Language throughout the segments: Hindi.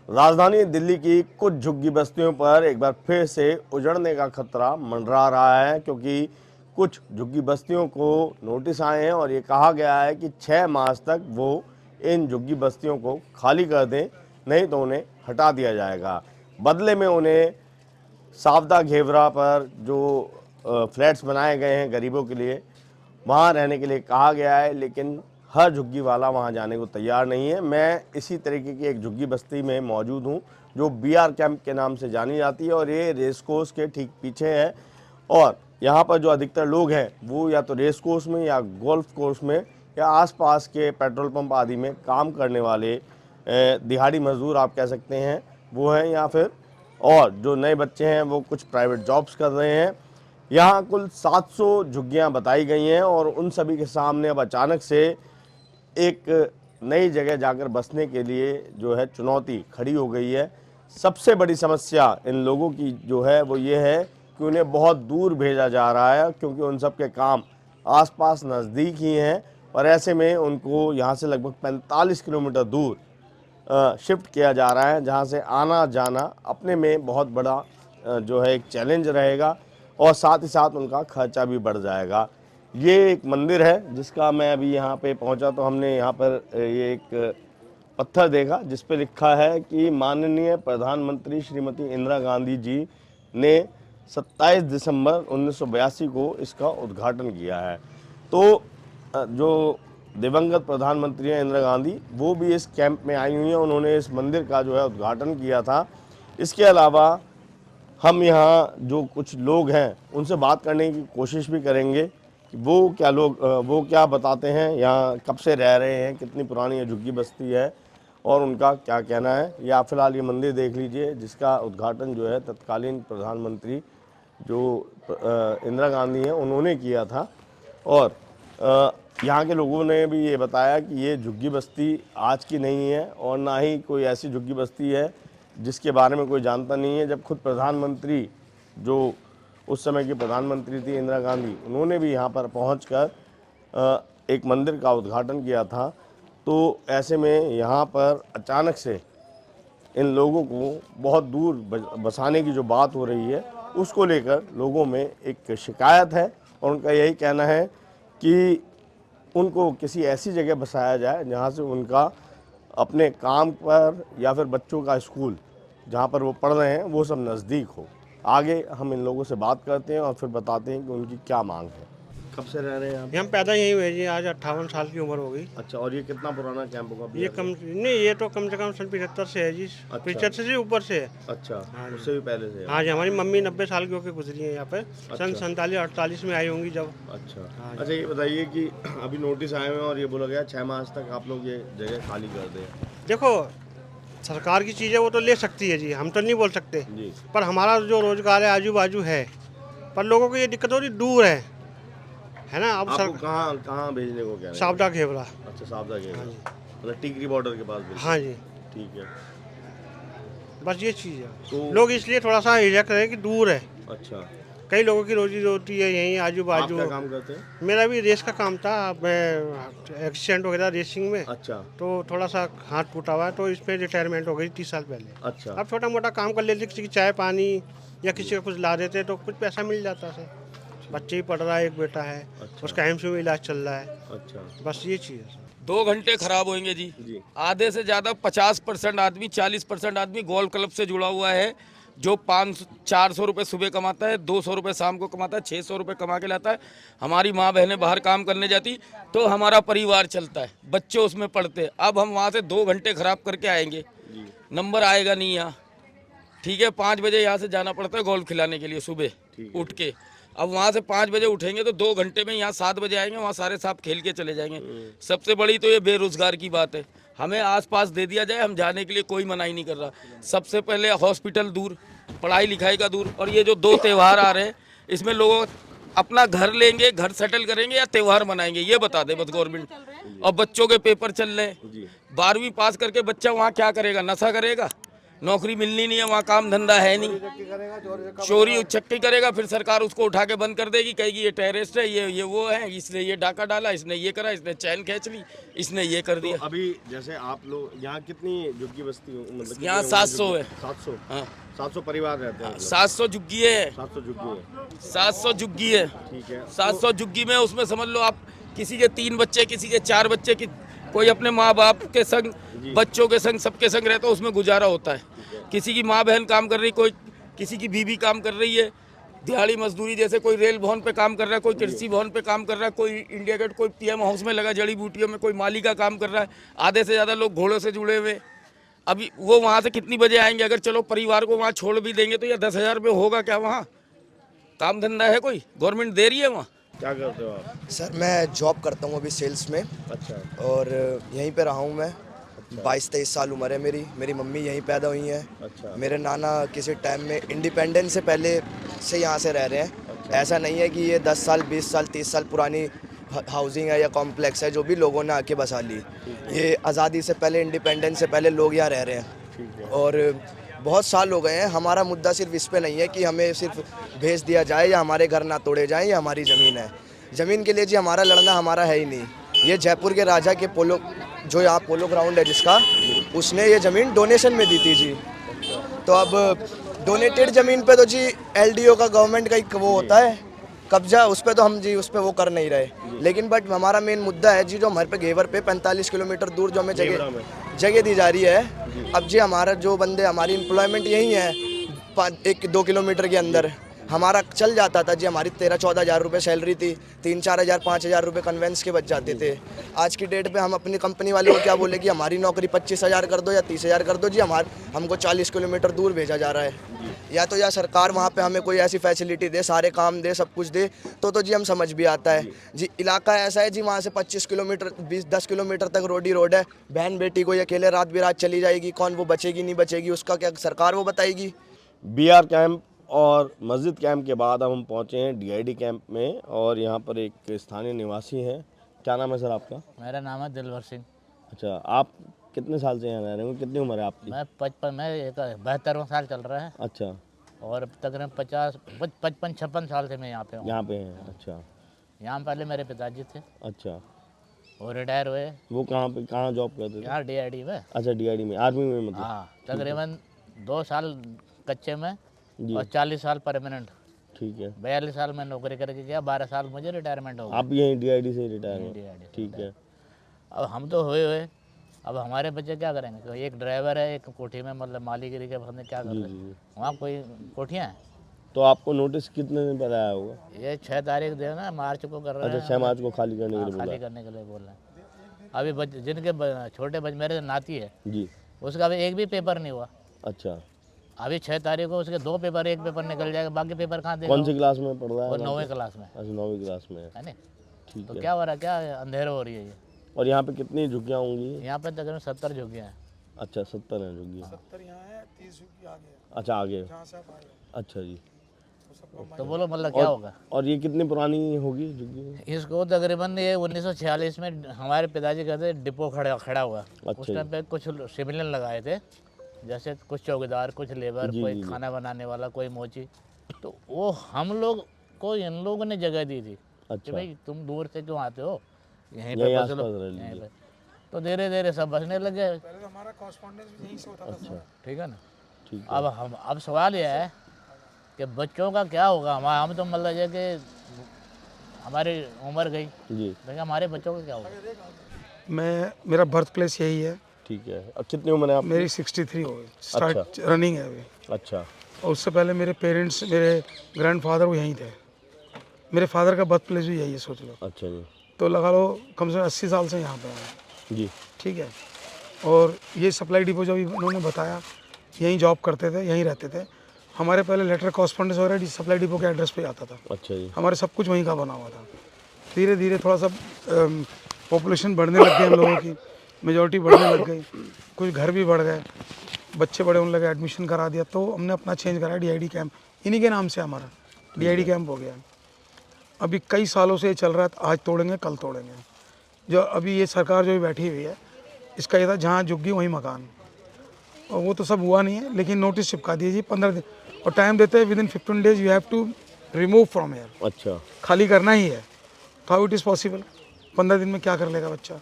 राजधानी दिल्ली की कुछ झुग्गी बस्तियों पर एक बार फिर से उजड़ने का खतरा मंडरा रहा है, क्योंकि कुछ झुग्गी बस्तियों को नोटिस आए हैं और ये कहा गया है कि 6 मार्च तक वो इन झुग्गी बस्तियों को खाली कर दें, नहीं तो उन्हें हटा दिया जाएगा। बदले में उन्हें सावदा घेवरा पर जो फ्लैट्स बनाए गए हैं गरीबों के लिए, वहाँ रहने के लिए कहा गया है, लेकिन हर झुग्गी वाला वहाँ जाने को तैयार नहीं है। मैं इसी तरीके की एक झुग्गी बस्ती में मौजूद हूँ जो बीआर कैंप के नाम से जानी जाती है और ये रेस कोर्स के ठीक पीछे है। और यहाँ पर जो अधिकतर लोग हैं वो या तो रेस कोर्स में या गोल्फ कोर्स में या आसपास के पेट्रोल पंप आदि में काम करने वाले दिहाड़ी मजदूर आप कह सकते हैं वो हैं, या फिर और जो नए बच्चे हैं वो कुछ प्राइवेट जॉब्स कर रहे हैं। यहाँ कुल 700 झुग्गियाँ बताई गई हैं और उन सभी के सामने अब अचानक से एक नई जगह जाकर बसने के लिए जो है चुनौती खड़ी हो गई है। सबसे बड़ी समस्या इन लोगों की जो है वो ये है कि उन्हें बहुत दूर भेजा जा रहा है, क्योंकि उन सब के काम आसपास नज़दीक ही हैं और ऐसे में उनको यहाँ से लगभग 45 किलोमीटर दूर शिफ्ट किया जा रहा है, जहाँ से आना जाना अपने में बहुत बड़ा जो है एक चैलेंज रहेगा और साथ ही साथ उनका खर्चा भी बढ़ जाएगा। ये एक मंदिर है जिसका मैं अभी यहाँ पे पहुँचा तो हमने यहाँ पर ये एक पत्थर देखा जिस पे लिखा है कि माननीय प्रधानमंत्री श्रीमती इंदिरा गांधी जी ने 27 दिसंबर 1982 को इसका उद्घाटन किया है। तो जो दिवंगत प्रधानमंत्री हैं इंदिरा गांधी, वो भी इस कैंप में आई हुई हैं, उन्होंने इस मंदिर का जो है उद्घाटन किया था। इसके अलावा हम यहाँ जो कुछ लोग हैं उनसे बात करने की कोशिश भी करेंगे कि वो क्या बताते हैं, यहाँ कब से रह रहे हैं, कितनी पुरानी ये झुग्गी बस्ती है और उनका क्या कहना है। या फिलहाल ये मंदिर देख लीजिए जिसका उद्घाटन जो है तत्कालीन प्रधानमंत्री जो इंदिरा गांधी हैं उन्होंने किया था। और यहाँ के लोगों ने भी ये बताया कि ये झुग्गी बस्ती आज की नहीं है और ना ही कोई ऐसी झुग्गी बस्ती है जिसके बारे में कोई जानता नहीं है। जब खुद प्रधानमंत्री जो उस समय की प्रधानमंत्री थी इंदिरा गांधी, उन्होंने भी यहाँ पर पहुँचकर एक मंदिर का उद्घाटन किया था। तो ऐसे में यहाँ पर अचानक से इन लोगों को बहुत दूर बसाने की जो बात हो रही है उसको लेकर लोगों में एक शिकायत है और उनका यही कहना है कि उनको किसी ऐसी जगह बसाया जाए जहाँ से उनका अपने काम पर या फिर बच्चों का स्कूल जहाँ पर वो पढ़ रहे हैं वो सब नज़दीक हो। आगे हम इन लोगों से बात करते हैं और फिर बताते हैं कि उनकी क्या मांग है। कब से रह रहे हैं आप? हम पैदा यहीं हुए जी, आज 58 साल की उम्र हो गई। अच्छा, और ये कितना पुराना कैंप होगा? ये कम नहीं, ये तो कम से कम सन 75 से है जी। अच्छा। 75 से ऊपर से है। अच्छा, हाँ जी। उससे भी पहले से है? हाँ जी, हमारी मम्मी 90 साल की होकर गुजरी है यहाँ पे। अच्छा। सन 47-48 में आई होंगी जब। अच्छा। हाँ जी। अच्छा, ये बताइए कि अभी नोटिस आए हुए हैं और ये बोला गया 6 मार्च तक आप लोग ये जगह खाली कर दें। देखो, सरकार की चीज़ें वो तो ले सकती है जी, हम तो नहीं बोल सकते जी। पर हमारा जो रोजगार है आजू बाजू है, पर लोगों को ये दिक्कत हो रही, दूर है ना। अब आपको कहाँ कहाँ भेजने को कह रहे हैं? सावदा घेवरा। अच्छा, सावदा के हाँ जी। मतलब टिकरी बॉर्डर के पास भेजना। हाँ जी, ठीक है। बस ये चीज़ है। तो लोग इसलिए थोड़ा सा हिचक रहे हैं कि दूर है। अच्छा, कई लोगों की रोजी रोटी है यहीं आजू आप बाजू। क्या काम करते हैं? मेरा भी रेस का काम था, मैं एक्सीडेंट हो गया था रेसिंग में, अच्छा। तो थोड़ा सा हाथ टूटा हुआ है, तो इस पर रिटायरमेंट हो गई 30 साल पहले। अच्छा। अब छोटा मोटा काम कर लेते, किसी की चाय पानी या किसी का कुछ ला देते तो कुछ पैसा मिल जाता है। बच्चे ही पढ़ रहा है, एक बेटा है। अच्छा। उसका एम्स में इलाज चल रहा है। अच्छा। बस ये चीज़ है। 2 घंटे खराब होंगे जी। आधे से ज़्यादा 50% आदमी, 40% आदमी गोल्फ क्लब से जुड़ा हुआ है, जो 500-400 रुपये सुबह कमाता है, 200 रुपये शाम को कमाता है, 600 रुपये कमा के लाता है। हमारी माँ बहनें बाहर काम करने जाती तो हमारा परिवार चलता है, बच्चे उसमें पढ़ते। अब हम वहाँ से 2 घंटे खराब करके आएंगे, नंबर आएगा नहीं यहाँ। ठीक है, 5 बजे यहाँ से जाना पड़ता है गोल्फ खिलाने के लिए सुबह उठ के। अब वहाँ से 5 बजे उठेंगे तो 2 घंटे में यहाँ 7 बजे आएंगे, वहाँ सारे साहब खेल के चले जाएंगे। सबसे बड़ी तो ये बेरोजगार की बात है। हमें आसपास दे दिया जाए, हम जाने के लिए कोई मनाही नहीं कर रहा। सबसे पहले हॉस्पिटल दूर, पढ़ाई लिखाई का दूर, और ये जो 2 त्यौहार आ रहे हैं इसमें लोगों अपना घर लेंगे, घर सेटल करेंगे या त्यौहार मनाएंगे, ये बता दे बस गवर्नमेंट। और बच्चों के पेपर चल रहे हैं, 12वीं पास करके बच्चा वहाँ क्या करेगा? नशा करेगा, नौकरी मिलनी नहीं है, वहाँ काम धंधा है नहीं। चोरी उचक्की करेगा, फिर सरकार उसको उठा के बंद कर देगी, कहेगी ये टेररिस्ट है, ये वो है, इसने ये डाका डाला, इसने ये करा, इसने चैन खींच ली, इसने ये कर दिया। तो अभी जैसे आप लोग यहाँ कितनी झुग्गी बस्ती मतलब यहाँ 700 है। 700 हाँ 700 परिवार रहते हैं 700 झुग्गी है, 700 झुग्गी है 700 झुग्गी है। ठीक है 700 झुग्गी में उसमें समझ लो आप, किसी के 3 बच्चे, किसी के 4 बच्चे, कोई अपने माँ बाप के संग, बच्चों के संग, सबके संग रहता है, उसमें गुजारा होता है। किसी की माँ बहन काम कर रही, कोई किसी की बीवी काम कर रही है, दिहाड़ी मजदूरी, जैसे कोई रेल भवन पे काम कर रहा है, कोई कृषि भवन पे काम कर रहा है, कोई इंडिया गेट, कोई पीएम हाउस में लगा जड़ी बूटियों में, कोई माली का काम कर रहा है। आधे से ज़्यादा लोग घोड़ों से जुड़े हुए। अभी वो वहाँ से कितनी बजे आएंगे? अगर चलो परिवार को वहाँ छोड़ भी देंगे तो ये 10,000 रुपये होगा क्या? वहाँ काम धंधा है कोई? गवर्नमेंट दे रही है वहाँ? क्या करते हो आप? सर मैं जॉब करता हूँ अभी सेल्स में, अच्छा और यहीं पे रहा हूँ मैं। 22-23 साल उम्र है मेरी मम्मी यहीं पैदा हुई हैं। अच्छा मेरे नाना किसी टाइम में इंडिपेंडेंस से पहले से यहाँ से रह रहे हैं। ऐसा नहीं है कि ये 10 साल 20 साल 30 साल पुरानी हाउसिंग है या कॉम्प्लेक्स है जो भी लोगों ने आके बसा ली। ये आज़ादी से पहले, इंडिपेंडेंस से पहले लोग यहाँ रह रहे हैं और बहुत साल हो गए हैं। हमारा मुद्दा सिर्फ इस पे नहीं है कि हमें सिर्फ भेज दिया जाए या हमारे घर ना तोड़े जाएं, या हमारी ज़मीन है। ज़मीन के लिए जी हमारा लड़ना हमारा है ही नहीं। ये जयपुर के राजा के पोलो, जो यहाँ पोलो ग्राउंड है जिसका, उसने ये ज़मीन डोनेशन में दी थी जी। तो अब डोनेटेड ज़मीन पे तो जी LDO का, गवर्नमेंट का एक वो होता है कब्जा, उस पर तो हम जी उस पर वो कर नहीं रहे। लेकिन बट हमारा मेन मुद्दा है जी, जो हमारे पे घेवर पे 45 किलोमीटर दूर जो हमें जगह दी जा रही है। अब जी हमारा जो बंदे, हमारी एम्प्लॉयमेंट यही है 1-2 किलोमीटर के अंदर। हमारा चल जाता था जी, हमारी 13-14 हज़ार रुपये सैलरी थी, 3-4 हज़ार 5 हज़ार रुपये कन्वेंस के बच जाते थे। आज की डेट पे हम अपनी कंपनी वाले को क्या बोले कि हमारी नौकरी 25 हज़ार कर दो या 30 हज़ार कर दो जी, हमको 40 किलोमीटर दूर भेजा जा रहा है। या सरकार वहाँ पे हमें कोई ऐसी फैसिलिटी दे, सारे काम दे, सब कुछ दे, तो जी हम समझ भी आता है जी। इलाका ऐसा है जी, वहाँ से 25 किलोमीटर 20-10 किलोमीटर तक रोड ही रोड है। बहन बेटी कोई अकेले रात बिरात चली जाएगी, कौन वो बचेगी नहीं बचेगी, उसका क्या सरकार वो बताएगी। BR कैंप और मस्जिद कैंप के बाद अब हम पहुंचे हैं DID कैंप में, और यहाँ पर एक स्थानीय निवासी हैं। क्या नाम है सर आपका? मेरा नाम है दिलवर सिंह। अच्छा, आप कितने साल से यहाँ रह रहे हो? कितनी उम्र है आपकी? मैं 72वां साल चल रहा है, अच्छा, और तकरीबन 55-56 साल से मैं यहाँ पे हूँ। यहाँ पे हैं। अच्छा यहाँ पहले मेरे पिताजी थे, अच्छा, वो रिटायर हुए। वो कहाँ जॉब करते थे? यहाँ DID में। अच्छा, DID में, आर्मी में मतलब? हाँ, तकरीबन 2 साल कच्चे में जी। और 40 साल परमानेंट। ठीक है। 42 साल मैं नौकरी करके किया, 12 साल मुझे रिटायरमेंट हो गया। आप यहीं DID से रिटायर यहीं हो? DID से ठीक है। अब हम तो हुए, अब हमारे बच्चे क्या करेंगे? तो एक ड्राइवर है, एक कोठी में, मतलब मालीगिरी के बंदे क्या कर रहे हैं? वहाँ कोई कोठियाँ हैं। तो आपको नोटिस कितने दिन पहले आया होगा? ये 6 तारीख जो है ना, मार्च को कर रहे हैं। अच्छा, 6 मार्च को खाली करने के लिए बोला? खाली करने के लिए बोल रहे हैं। अभी जिनके छोटे बच्चे, मेरे नाती है जी। उसका अभी एक भी पेपर नहीं हुआ। अच्छा, अभी 6 तारीख को उसके 2 पेपर, एक पेपर निकल जाएगा, बाकी पेपर कहाँ देगा? कौन सी क्लास में पढ़ रहा है? वो 9वीं क्लास में अच्छा, 9वीं क्लास में है। है ना। ठीक तो है। क्या हो रहा है, क्या अंधेरा हो रही है ये। और यहाँ पे कितनी झुग्गियाँ होंगी? यहाँ पे तकरीबन 70 झुग्गियाँ हैं। अच्छा, 70 हैं झुग्गियाँ। 70 यहाँ है, 30 झुग्गी आगे है, अच्छा, आगे। जहाँ से आप आए हो। अच्छा जी। तो बोलो मतलब क्या होगा? और ये कितनी पुरानी होगी झुग्गी? इसको तकरीबन ये 1946 में हमारे पिताजी कहते डिपो खड़ा हुआ। उस टाइम पे कुछ सिविलियन लगाए थे, जैसे कुछ चौकीदार, कुछ लेबर, कोई खाना बनाने वाला, कोई मोची। तो वो हम लोग को इन लोगों ने जगह दी थी कि भाई तुम दूर से क्यों आते हो, यहीं पे बस लो, यहीं पे। तो धीरे धीरे सब बसने लगे। पहले तो हमारा कॉरस्पॉन्डेंस भी यहीं से होता था सारा। ठीक है ना। ठीक है। अब सवाल यह है कि बच्चों का क्या होगा? हम तो मतलब ये कि हमारी उम्र गई जी। लेकिन हमारे बच्चों का क्या होगा? मेरा बर्थ प्लेस यही है। ठीक है। और कितनी उम्र है आपकी? मेरी 63 हो गई, स्टार्ट रनिंग है अभी। अच्छा। और उससे पहले मेरे पेरेंट्स, मेरे ग्रैंडफादर वो यहीं थे। मेरे फादर का बर्थ प्लेस भी यही है, सोच लो। अच्छा जी। तो लगा लो कम से कम 80 साल से यहाँ पे हैं। जी। ठीक है। और ये सप्लाई डिपो जो भी उन्होंने बताया, यहीं जॉब करते थे, यहीं रहते थे। हमारे पहले लेटर कॉरस्पॉन्डेंस वगैरह सप्लाई डिपो के एड्रेस पे आता था। अच्छा जी। हमारे सब कुछ वहीं का बना हुआ था। धीरे धीरे थोड़ा सा पॉपुलेशन बढ़ने लग गई, हम लोगों की मेजॉरिटी बढ़ने लग गई, कुछ घर भी बढ़ गए, बच्चे बड़े होने लगे, एडमिशन करा दिया, तो हमने अपना चेंज करा DID कैंप। इन्हीं के नाम से हमारा DID कैंप हो गया। अभी कई सालों से ये चल रहा है, आज तोड़ेंगे कल तोड़ेंगे। जो अभी ये सरकार जो बैठी हुई है, इसका ये था जहाँ झुग्गी वहीं मकान। और वो तो सब हुआ नहीं है, लेकिन नोटिस चिपका दिए जी 15 दिन, और टाइम देते हैं within 15 days you have to remove from here. अच्छा, खाली करना ही है। How it is possible? 15 दिन में क्या कर लेगा बच्चा?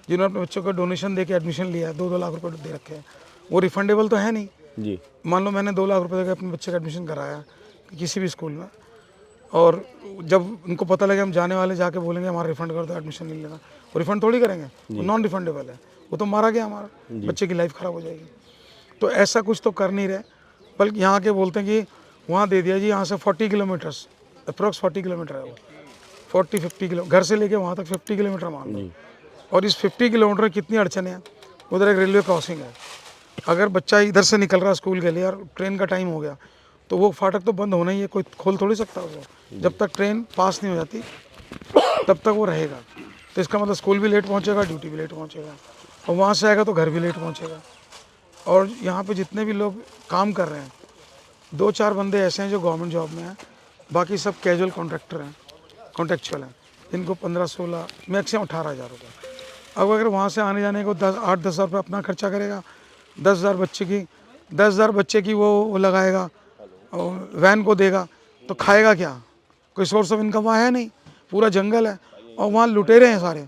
जिन्होंने अपने बच्चों को डोनेशन दे के एडमिशन लिया है, 2-2 लाख रुपए दे रखे हैं, वो रिफंडेबल तो है नहीं। जी, मान लो मैंने 2 लाख रुपए देकर अपने बच्चे का एडमिशन कराया किसी भी स्कूल में, और जब उनको पता लगे हम जाने वाले, जाके बोलेंगे हमारा रिफंड कर दो, एडमिशन नहीं लेना, वो रिफंड थोड़ी करेंगे, वो नॉन रिफंडेबल है, वो तो मारा गया हमारा, बच्चे की लाइफ ख़राब हो जाएगी। तो ऐसा कुछ तो कर नहीं रहे, बल्कि यहाँ के बोलते हैं कि वहाँ दे दिया जी, यहाँ से 40 किलोमीटर्स, अप्रॉक्स 40 किलोमीटर है वो, 40-50 किलो, घर से लेके वहाँ तक 50 किलोमीटर मान लो। और इस 50 किलोमीटर में कितनी अड़चने हैं। उधर एक रेलवे क्रॉसिंग है, अगर बच्चा इधर से निकल रहा है स्कूल के लिए और ट्रेन का टाइम हो गया, तो वो फाटक तो बंद होना ही है, कोई खोल थोड़ी सकता है उसको। जब तक ट्रेन पास नहीं हो जाती तब तक वो रहेगा। तो इसका मतलब स्कूल भी लेट पहुंचेगा, ड्यूटी भी लेट पहुंचेगा, और वहाँ से आएगा तो घर भी लेट पहुंचेगा। और यहाँ पे जितने भी लोग काम कर रहे हैं, 2-4 बंदे ऐसे हैं जो गवर्नमेंट जॉब में हैं, बाकी सब कैजुअल कॉन्ट्रैक्टर हैं, कॉन्ट्रैक्चुअल हैं, इनको 15-16 मैक्सिमम 18,000 रुपये। अब अगर वहाँ से आने जाने को 8-10 हज़ार रुपये अपना खर्चा करेगा, 10,000 बच्चे की वो लगाएगा और वैन को देगा, तो खाएगा क्या? कोई सोर्स ऑफ इनकम वहाँ है नहीं, पूरा जंगल है और वहाँ लुटेरे हैं सारे।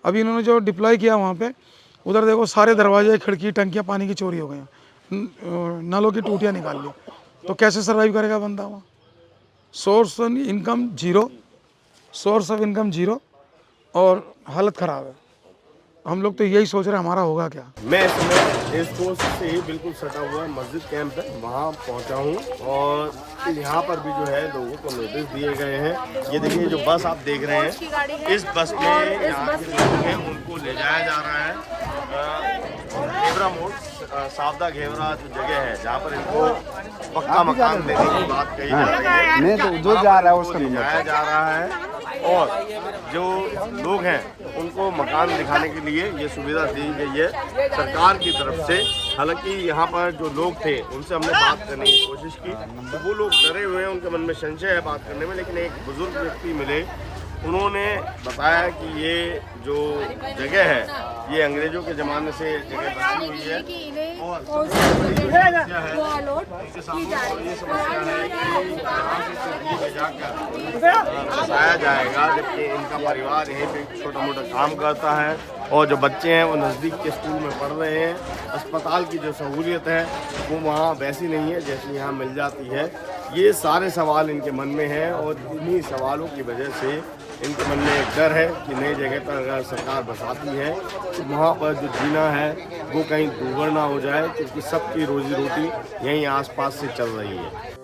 अभी इन्होंने जो डिप्लॉय किया वहाँ पे, उधर देखो सारे दरवाजे, खिड़की, टंकियाँ पानी की चोरी हो गई हैं, नलों की टूटियाँ निकाल ली, तो कैसे सर्वाइव करेगा बंदा वहाँ? सोर्स ऑफ इनकम जीरो और हालत ख़राब है। हम लोग तो यही सोच रहे हैं हमारा होगा क्या। मैं इस समय इस पोस्ट से ही बिल्कुल सटा हुआ मस्जिद कैंप है, वहाँ पहुँचा हूँ, और यहाँ पर भी जो है लोगों को नोटिस दिए गए हैं। ये देखिए जो बस आप देख रहे हैं, इस बस में यहाँ के लोग हैं उनको ले जाया जा रहा है घेवरा मोड़, सावदा घेवरा जो जगह है जहाँ पर इनको पक्का मकान देने की बात कही जा रही है, तो जो जा रहा है उसको ले जाया जा रहा है, और जो लोग हैं उनको मकान दिखाने के लिए ये सुविधा दी गई है सरकार की तरफ से। हालांकि यहाँ पर जो लोग थे उनसे हमने बात करने की कोशिश की, तो वो लोग डरे हुए हैं, उनके मन में संशय है बात करने में। लेकिन एक बुजुर्ग व्यक्ति मिले, उन्होंने बताया कि ये जो जगह है ये अंग्रेजों के ज़माने से जगह बसी हुई है, और समस्या है इसके सामने ये समस्या है कि यहाँ से भेजाकर बसाया जाएगा, जबकि इनका परिवार यहीं पे छोटा मोटा काम करता है, और जो बच्चे हैं वो नज़दीक के स्कूल में पढ़ रहे हैं। अस्पताल की जो सहूलियत है वो वहाँ वैसी नहीं है जैसी यहाँ मिल जाती है। ये सारे सवाल इनके मन में हैं, और इन्हीं सवालों की वजह से इनके मन में एक डर है कि नई जगह पर अगर सरकार बसाती है तो वहाँ पर जो जीना है वो कहीं दूभर ना हो जाए, क्योंकि सबकी रोजी रोटी यहीं आसपास से चल रही है।